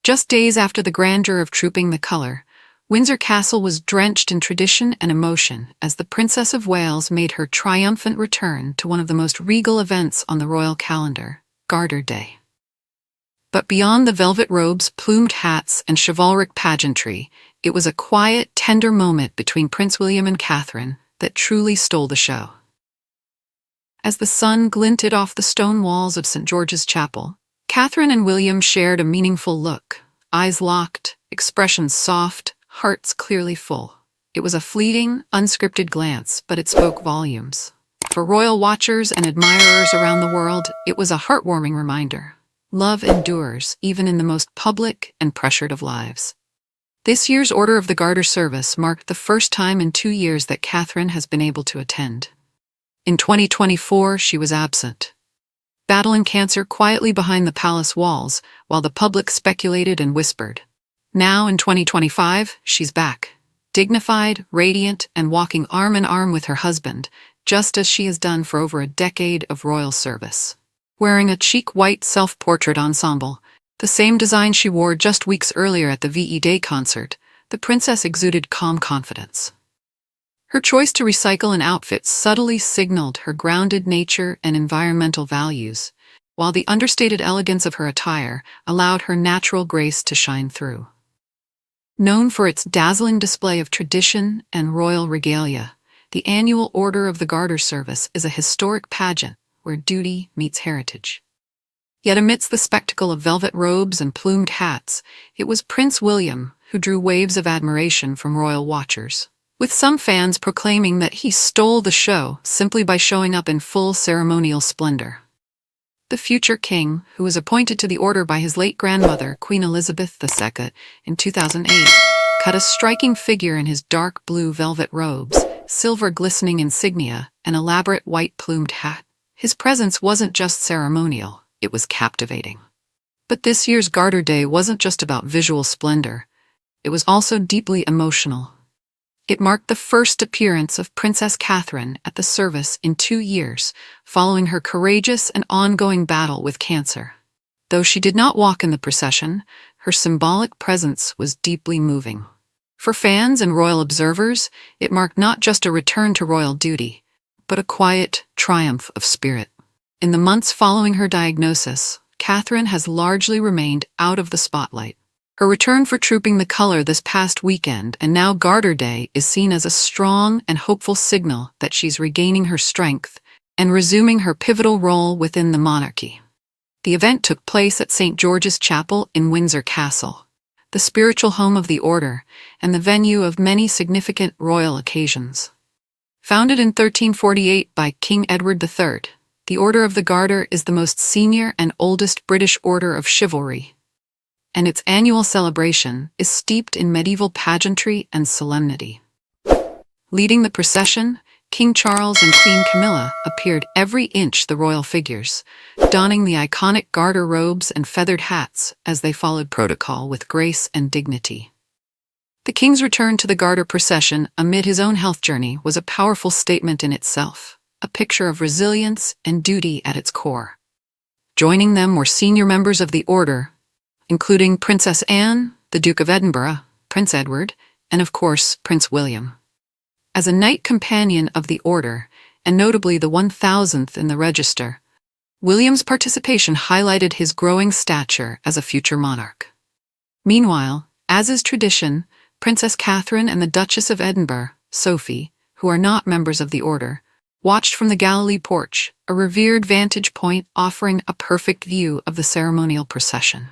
Just days after the grandeur of Trooping the Colour, Windsor Castle was drenched in tradition and emotion as the Princess of Wales made her triumphant return to one of the most regal events on the royal calendar, Garter Day. But beyond the velvet robes, plumed hats, and chivalric pageantry, it was a quiet, tender moment between Prince William and Catherine that truly stole the show. As the sun glinted off the stone walls of St. George's Chapel, Catherine and William shared a meaningful look, eyes locked, expressions soft, hearts clearly full. It was a fleeting, unscripted glance, but it spoke volumes. For royal watchers and admirers around the world, it was a heartwarming reminder. Love endures, even in the most public and pressured of lives. This year's Order of the Garter service marked the first time in 2 years that Catherine has been able to attend. In 2024, she was absent, battling cancer quietly behind the palace walls while the public speculated and whispered. Now, in 2025, she's back, dignified, radiant, and walking arm in arm with her husband, just as she has done for over a decade of royal service. Wearing a chic white self-portrait ensemble, the same design she wore just weeks earlier at the VE Day concert, the princess exuded calm confidence. Her choice to recycle an outfit subtly signaled her grounded nature and environmental values, while the understated elegance of her attire allowed her natural grace to shine through. Known for its dazzling display of tradition and royal regalia, the annual Order of the Garter service is a historic pageant where duty meets heritage. Yet amidst the spectacle of velvet robes and plumed hats, it was Prince William who drew waves of admiration from royal watchers, with some fans proclaiming that he stole the show simply by showing up in full ceremonial splendor. The future king, who was appointed to the order by his late grandmother, Queen Elizabeth II, in 2008, cut a striking figure in his dark blue velvet robes, silver glistening insignia, and elaborate white plumed hat. His presence wasn't just ceremonial, it was captivating. But this year's Garter Day wasn't just about visual splendor, it was also deeply emotional. It marked the first appearance of Princess Catherine at the service in 2 years, following her courageous and ongoing battle with cancer. Though she did not walk in the procession, her symbolic presence was deeply moving. For fans and royal observers, it marked not just a return to royal duty, but a quiet triumph of spirit. In the months following her diagnosis, Catherine has largely remained out of the spotlight. Her return for Trooping the Colour this past weekend and now Garter Day is seen as a strong and hopeful signal that she's regaining her strength and resuming her pivotal role within the monarchy. The event took place at St. George's Chapel in Windsor Castle, the spiritual home of the order and the venue of many significant royal occasions. Founded in 1348 by King Edward III, the Order of the Garter is the most senior and oldest British order of chivalry, and its annual celebration is steeped in medieval pageantry and solemnity. Leading the procession, King Charles and Queen Camilla appeared every inch the royal figures, donning the iconic garter robes and feathered hats as they followed protocol with grace and dignity. The king's return to the Garter procession amid his own health journey was a powerful statement in itself, a picture of resilience and duty at its core. Joining them were senior members of the order, including Princess Anne, the Duke of Edinburgh, Prince Edward, and of course, Prince William. As a knight companion of the order, and notably the 1000th in the register, William's participation highlighted his growing stature as a future monarch. Meanwhile, as is tradition, Princess Catherine and the Duchess of Edinburgh, Sophie, who are not members of the order, watched from the Galilee porch, a revered vantage point offering a perfect view of the ceremonial procession.